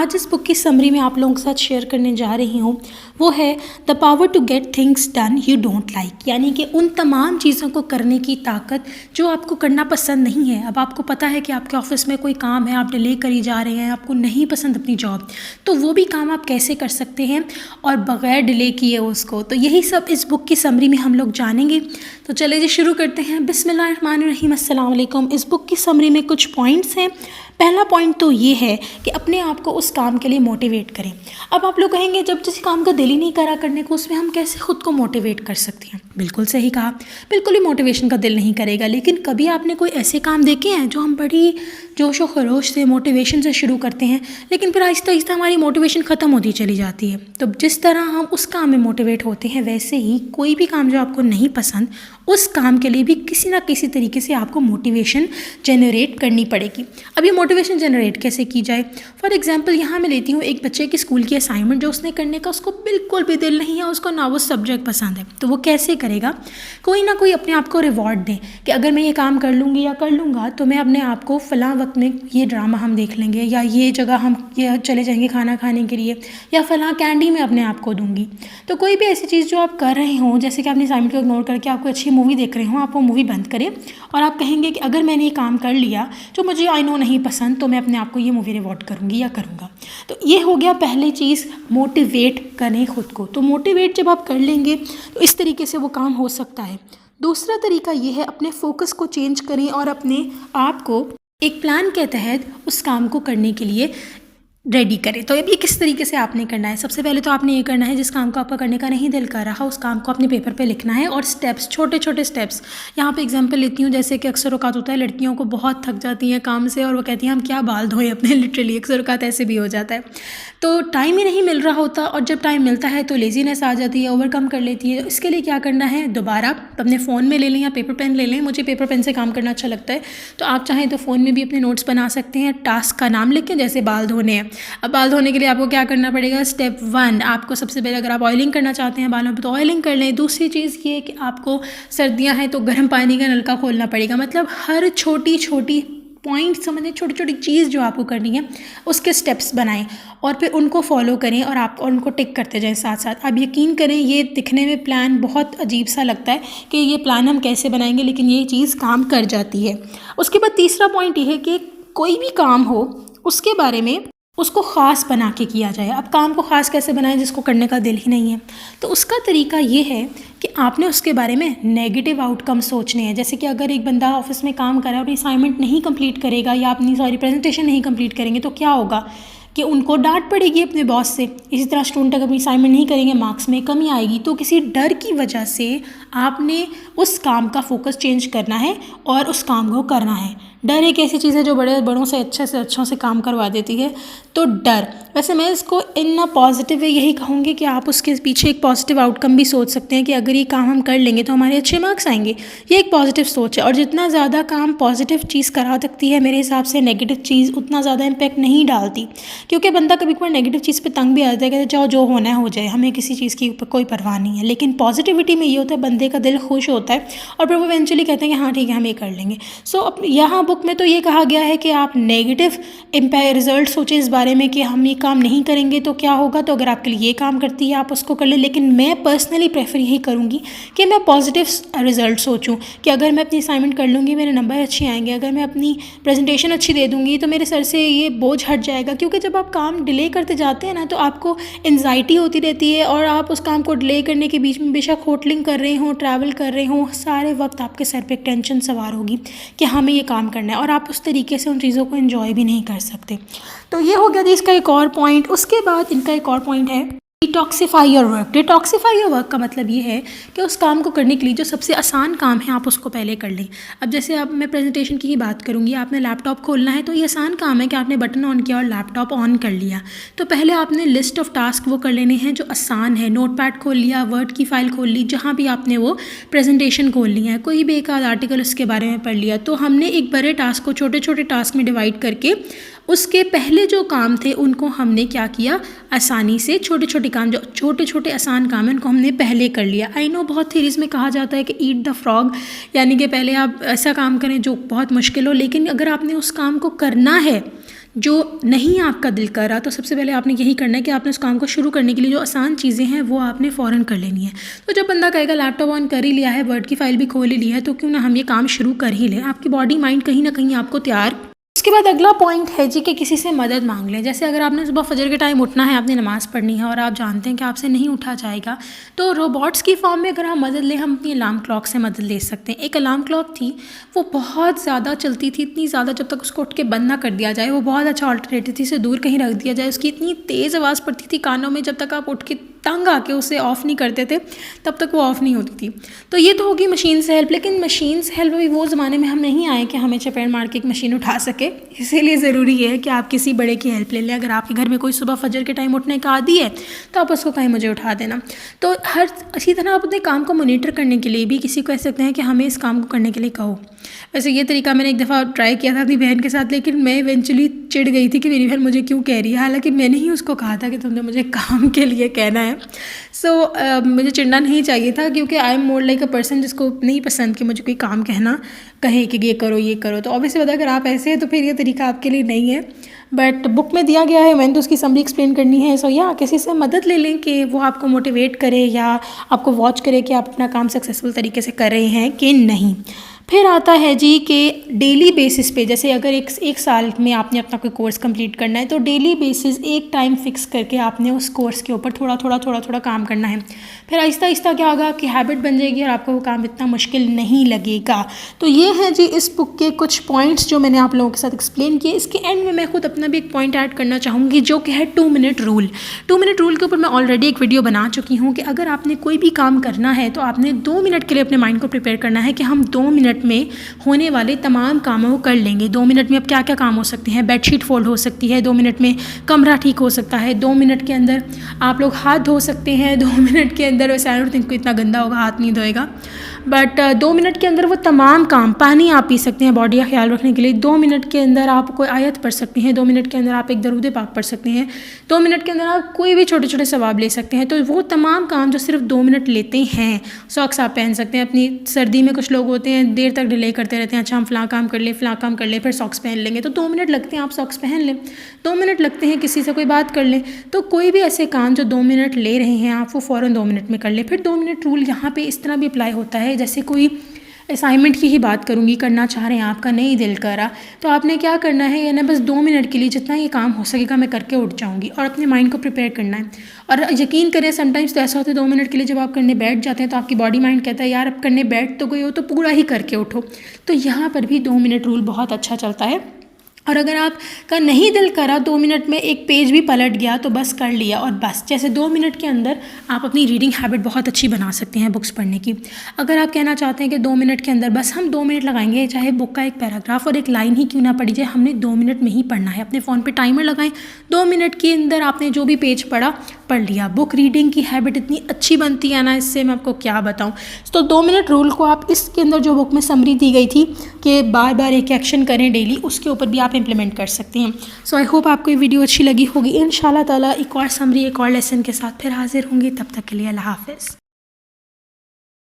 आज जिस बुक की समरी में आप लोगों के साथ शेयर करने जा रही हूँ वो है the power to get things done you don't like, यानी कि उन तमाम चीज़ों को करने की ताकत जो आपको करना पसंद नहीं है। अब आपको पता है कि आपके ऑफिस में कोई काम है, आप डिले करी जा रहे हैं, आपको नहीं पसंद अपनी जॉब, तो वो भी काम आप कैसे कर सकते हैं और बग़ैर डिले किए उसको। तो यही सब इस बुक की समरी में हम लोग जानेंगे। तो चलिए जी शुरू करते हैं। बिस्मिल्लाहिर्रहमानिर्रहीम, अस्सलाम वालेकुम। इस बुक की समरी में कुछ पॉइंट्स हैं। पहला पॉइंट तो ये है कि अपने आप को उस काम के लिए मोटिवेट करें। अब आप लोग कहेंगे जब किसी काम का दिल ही नहीं करा करने को, उसमें हम कैसे खुद को मोटिवेट कर सकते हैं। बिल्कुल सही कहा, बिल्कुल ही मोटिवेशन का दिल नहीं करेगा। लेकिन कभी आपने कोई ऐसे काम देखे हैं जो हम बड़ी जोश व खरोश से मोटिवेशन से शुरू करते हैं, लेकिन फिर आहिस्ता आहिस्ता हमारी मोटिवेशन ख़त्म होती चली जाती है। तो जिस तरह हम उस काम में मोटिवेट होते हैं, वैसे ही कोई भी काम जो आपको नहीं पसंद, उस काम के लिए भी किसी ना किसी तरीके से आपको मोटिवेशन जनरेट करनी पड़ेगी। अब ये मोटिवेशन जनरेट कैसे की जाए? फॉर एग्जांपल यहाँ मैं लेती हूँ एक बच्चे की स्कूल की असाइनमेंट जो उसने करने का उसको बिल्कुल भी दिल नहीं है, उसको ना वो सब्जेक्ट पसंद है, तो वो कैसे करेगा? कोई ना कोई अपने आप को रिवॉर्ड दें कि अगर मैं ये काम कर लूँगी या कर लूँगा तो मैं अपने आप को फ़लाँ वक्त में ये ड्रामा हम देख लेंगे, या ये जगह हम ये चले जाएंगे खाना खाने के लिए, या फ़लाँ कैंडी में अपने आप को दूँगी। तो कोई भी ऐसी चीज़ जो आप कर रहे हों, जैसे कि अपनी असाइनमेंट को इग्नोर करके आपको अच्छी मूवी देख रहे हो, आप वो मूवी बंद करें और आप कहेंगे कि अगर मैंने ये काम कर लिया जो मुझे आई नो नहीं पसंद, तो मैं अपने आप को ये मूवी रिवॉर्ड करूँगी या करूँगा। तो ये हो गया पहली चीज़, मोटिवेट करें खुद को। तो मोटिवेट जब आप कर लेंगे तो इस तरीके से वो काम हो सकता है। दूसरा तरीका ये है, अपने फोकस को चेंज करें और अपने आप को एक प्लान के तहत उस काम को करने के लिए रेडी करें। तो अब ये किस तरीके से आपने करना है? सबसे पहले तो आपने ये करना है, जिस काम को आपका करने का नहीं दिल कर रहा, उस काम को अपने पेपर पे लिखना है और स्टेप्स, छोटे छोटे स्टेप्स। यहाँ पे एग्जांपल लेती हूँ, जैसे कि अक्सर औकात होता है लड़कियों को बहुत थक जाती हैं काम से और वो कहती हैं हम क्या बाल धोएं अपने, लिटरली अक्सर औकात ऐसे भी हो जाता है। तो टाइम ही नहीं मिल रहा होता और जब टाइम मिलता है तो लेजीनेस आ जाती है, ओवरकम कर लेती है। इसके लिए क्या करना है, दोबारा अपने फ़ोन में ले लें या पेपर पेन ले लें। मुझे पेपर पेन से काम करना अच्छा लगता है, तो आप चाहें तो फ़ोन में भी अपने नोट्स बना सकते हैं। टास्क का नाम लिखें, जैसे बाल धोने हैं। अब बाल धोने के लिए आपको क्या करना पड़ेगा? स्टेप 1, आपको सबसे पहले अगर आप ऑयलिंग करना चाहते हैं बालों पे तो ऑयलिंग कर लें। दूसरी चीज़ ये है कि आपको सर्दियां हैं तो गर्म पानी का नलका खोलना पड़ेगा। मतलब हर छोटी छोटी पॉइंट समझें, छोटी छोटी चीज़ जो आपको करनी है उसके स्टेप्स बनाएं और फिर उनको फॉलो करें और आप उनको टिक करते जाएं साथ साथ। अब यकीन करें ये दिखने में प्लान बहुत अजीब सा लगता है कि ये प्लान हम कैसे बनाएंगे, लेकिन ये चीज़ काम कर जाती है। उसके बाद तीसरा पॉइंट ये है कि कोई भी काम हो उसके बारे में उसको ख़ास बना के किया जाए। अब काम को ख़ास कैसे बनाएं जिसको करने का दिल ही नहीं है? तो उसका तरीका ये है कि आपने उसके बारे में नेगेटिव आउटकम सोचने हैं। जैसे कि अगर एक बंदा ऑफिस में काम कर रहा है और असाइनमेंट नहीं कंप्लीट करेगा या अपनी प्रेजेंटेशन नहीं कंप्लीट करेंगे तो क्या होगा कि उनको डांट पड़ेगी अपने बॉस से। इसी तरह स्टूडेंट अगर अपनी असाइनमेंट नहीं करेंगे, मार्क्स में कमी आएगी। तो किसी डर की वजह से आपने उस काम का फोकस चेंज करना है और उस काम को करना है। डर एक ऐसी चीज़ है जो बड़ों से अच्छों से काम करवा देती है। तो डर, वैसे मैं इसको इन अ पॉजिटिव वे यही कहूँगी कि आप उसके पीछे एक पॉजिटिव आउटकम भी सोच सकते हैं कि अगर ये काम हम कर लेंगे तो हमारे अच्छे मार्क्स आएंगे। ये एक पॉजिटिव सोच है और जितना ज़्यादा काम पॉजिटिव चीज़ करा सकती है मेरे हिसाब से नेगेटिव चीज़ उतना ज़्यादा इम्पैक्ट नहीं डालती, क्योंकि बंदा कभी कभार नेगेटिव चीज़ पे तंग भी आ जाता है, कहते जाओ जो होना है हो जाए, हमें किसी चीज़ की कोई परवाह नहीं है। लेकिन पॉजिटिविटी में ये होता है बंदे का दिल खुश होता है और फिर वो इवेंचुअली कहते हैं कि हाँ ठीक है हम ये कर लेंगे। सो अब यहाँ बुक में तो ये कहा गया है कि आप नेगेटिव रिजल्ट सोचें इस बारे में कि हम ये काम नहीं करेंगे तो क्या होगा। तो अगर आपके लिए ये काम करती है आप उसको कर लें, लेकिन मैं पर्सनली प्रेफर यही करूँगी कि मैं पॉजिटिव रिजल्ट सोचूँ कि अगर मैं अपनी असाइनमेंट कर लूँगी मेरे नंबर अच्छे आएंगे, अगर मैं अपनी प्रेजेंटेशन अच्छी दे दूँगी तो मेरे सर से ये बोझ हट जाएगा। क्योंकि जब आप काम डिले करते जाते हैं ना तो आपको एंजाइटी होती रहती है और आप उस काम को डिले करने के बीच में बेशक होटलिंग कर रहे हों, ट्रैवल कर रहे हों, सारे वक्त आपके सर पे एक टेंशन सवार होगी कि हमें ये काम करना है और आप उस तरीके से उन चीज़ों को एंजॉय भी नहीं कर सकते। तो ये हो गया थी इसका एक और पॉइंट। उसके बाद इनका एक और पॉइंट है detoxify your work. Detoxify your work का मतलब ये है कि उस काम को करने के लिए जो सबसे आसान काम है आप उसको पहले कर लें। अब जैसे अब मैं प्रेजेंटेशन की ही बात करूँगी, आपने लैपटॉप खोलना है तो ये आसान काम है कि आपने बटन ऑन किया और लैपटॉप ऑन कर लिया। तो पहले आपने लिस्ट ऑफ टास्क वो कर लेने हैं जो आसान है। नोटपैड खोल लिया, वर्ड की फ़ाइल खोल ली, जहाँ भी आपने वो प्रेजेंटेशन खोल लिया है, कोई भी एक आध आर्टिकल उसके बारे में पढ़ लिया। तो हमने एक बड़े टास्क को छोटे छोटे टास्क में डिवाइड करके उसके पहले जो काम थे उनको हमने क्या किया, आसानी से छोटे छोटे काम, जो छोटे छोटे आसान काम हैं उनको हमने पहले कर लिया। आई नो बहुत थीरीज़ में कहा जाता है कि ईट द फ्रॉग, यानी कि पहले आप ऐसा काम करें जो बहुत मुश्किल हो, लेकिन अगर आपने उस काम को करना है जो नहीं आपका दिल कर रहा, तो सबसे पहले आपने यही करना है कि आपने उस काम को शुरू करने के लिए जो आसान चीज़ें हैं वो आपने फ़ौरन कर लेनी है। तो जब बंदा कहेगा लैपटॉप ऑन कर ही लिया है, वर्ड की फ़ाइल भी खोल ही ली है, तो क्यों ना हम ये काम शुरू कर ही लें। आपकी बॉडी माइंड कहीं ना कहीं आपको तैयार। उसके बाद अगला पॉइंट है जी कि किसी से मदद मांग लें। जैसे अगर आपने सुबह फजर के टाइम उठना है, आपने नमाज़ पढ़नी है और आप जानते हैं कि आपसे नहीं उठा जाएगा, तो रोबोट्स की फॉर्म में अगर हम मदद लें, हम अपनी अलार्म क्लॉक से मदद ले सकते हैं। एक अलार्म क्लॉक थी, वो बहुत ज़्यादा चलती थी, इतनी ज़्यादा जब तक उसको उठ के बंद ना कर दिया जाए। वो बहुत अच्छा ऑल्टरनेटिव थी, इसे दूर कहीं रख दिया जाए। उसकी इतनी तेज़ आवाज़ पड़ती थी कानों में, जब तक आप उठ के तंग आके उसे ऑफ़ नहीं करते थे तब तक वो ऑफ़ नहीं होती थी। तो ये तो होगी मशीन से हेल्प, लेकिन मशीन से हेल्प भी वो ज़माने में हम नहीं आए कि हमें चपेट मार के एक मशीन उठा सके। इसीलिए ज़रूरी है कि आप किसी बड़े की हेल्प ले लें। अगर आपके घर में कोई सुबह फजर के टाइम उठने का आदी है तो आप उसको कहीं मुझे उठा देना। तो हर इसी तरह आप अपने काम को मॉनिटर करने के लिए भी किसी को कह सकते हैं कि हमें इस काम को करने के लिए कहो। वैसे ये तरीका मैंने एक दफ़ा ट्राई किया था अपनी बहन के साथ, लेकिन मैं इवेंचुअली चिढ़ गई थी कि मेरी बहन मुझे क्यों कह रही है, हालांकि मैंने ही उसको कहा था कि तुमने मुझे काम के लिए कहना है। मुझे चिढ़ना नहीं चाहिए था, क्योंकि I am more like a person जिसको नहीं पसंद कि मुझे कोई काम कहना कहे कि ये करो ये करो। तो ऑब्वियसली अगर आप ऐसे हैं तो फिर ये तरीका आपके लिए नहीं है, बट बुक में दिया गया है, मैंने तो उसकी समरी एक्सप्लेन करनी है। किसी से मदद ले लें कि वो आपको मोटिवेट करे या आपको वॉच करे कि आप अपना काम सक्सेसफुल तरीके से कर रहे हैं कि नहीं। फिर आता है जी कि डेली बेसिस पे, जैसे अगर एक साल में आपने अपना कोई कोर्स कंप्लीट करना है, तो डेली बेसिस एक टाइम फिक्स करके आपने उस कोर्स के ऊपर थोड़ा थोड़ा काम करना है। फिर आहिस्ता आहिस्ता क्या होगा, आपकी हैबिट बन जाएगी और आपको वो काम इतना मुश्किल नहीं लगेगा। तो ये है जी इस बुक के कुछ पॉइंट्स जो मैंने आप लोगों के साथ एक्सप्लेन किए। इसके एंड में मैं खुद अपना भी एक पॉइंट ऐड करना चाहूँगी, जो कि है 2 मिनट रूल। 2 मिनट रूल के ऊपर मैं ऑलरेडी एक वीडियो बना चुकी हूँ कि अगर आपने कोई भी काम करना है तो आपने 2 मिनट के लिए अपने माइंड को प्रिपेयर करना है कि हम 2 मिनट में होने वाले तमाम कामों को कर लेंगे। 2 मिनट में अब क्या क्या काम हो सकते हैं, बेडशीट फोल्ड हो सकती है, 2 मिनट में कमरा ठीक हो सकता है, 2 मिनट के अंदर आप लोग हाथ धो सकते हैं, 2 मिनट के अंदर, वैसे आई डोंट थिंक इतना गंदा होगा, हाथ नहीं धोएगा, बट 2 मिनट के अंदर वो तमाम काम, पानी आप पी सकते हैं बॉडी का ख्याल रखने के लिए, 2 मिनट के अंदर आप कोई आयत पढ़ सकते हैं, 2 मिनट के अंदर आप एक दरूद पाक पढ़ सकते हैं, 2 मिनट के अंदर आप कोई भी छोटे छोटे सवाब ले सकते हैं। तो वो तमाम काम जो सिर्फ 2 मिनट लेते हैं। सॉक्स आप पहन सकते हैं, अपनी सर्दी में कुछ लोग होते हैं देर तक डिले करते रहते हैं, अच्छा हम फ़लाँ काम कर ले फिर सॉक्स पहन लेंगे, तो 2 मिनट लगते हैं, आप सॉक्स पहन लें। 2 मिनट लगते हैं किसी से कोई बात कर लें। तो कोई भी ऐसे काम जो 2 मिनट ले रहे हैं आप, वो फ़ौरन 2 मिनट में कर लें। फिर 2 मिनट रूल यहाँ पे इस तरह भी अप्लाई होता है, जैसे कोई असाइनमेंट की ही बात करूँगी, करना चाह रहे हैं, आपका नहीं दिल करा, तो आपने क्या करना है, यानी बस 2 मिनट के लिए जितना ये काम हो सकेगा मैं करके उठ जाऊँगी, और अपने माइंड को प्रिपेयर करना है। और यकीन करें समटाइम्स तो ऐसा होता है 2 मिनट के लिए जब आप करने बैठ जाते हैं तो आपकी बॉडी माइंड कहता है यार अब करने बैठ तो गई हो तो पूरा ही करके उठो। तो यहाँ पर भी 2 मिनट रूल बहुत अच्छा चलता है। और अगर आपका नहीं दिल करा, 2 मिनट में एक पेज भी पलट गया तो बस कर लिया, और बस जैसे 2 मिनट के अंदर आप अपनी रीडिंग हैबिट बहुत अच्छी बना सकते हैं बुक्स पढ़ने की। अगर आप कहना चाहते हैं कि 2 मिनट के अंदर बस हम 2 मिनट लगाएंगे, चाहे बुक का एक पैराग्राफ और एक लाइन ही क्यों ना पढ़ी जाए, हमने 2 मिनट में ही पढ़ना है। अपने फ़ोन पे टाइमर लगाएं, 2 मिनट के अंदर आपने जो भी पेज पढ़ लिया। बुक रीडिंग की हैबिट इतनी अच्छी बनती है ना, इससे मैं आपको क्या बताऊँ। तो 2 मिनट रूल को आप इसके अंदर जो बुक में समरी दी गई थी कि बार बार एक एक्शन करें डेली, उसके ऊपर भी आप इम्प्लीमेंट कर सकते हैं। सो आई होप आपको ये वीडियो अच्छी लगी होगी। इंशाल्लाह ताला एक और समरी, एक और लेसन के साथ फिर हाजिर होंगी। तब तक के लिए अल्लाह हाफ़िज़।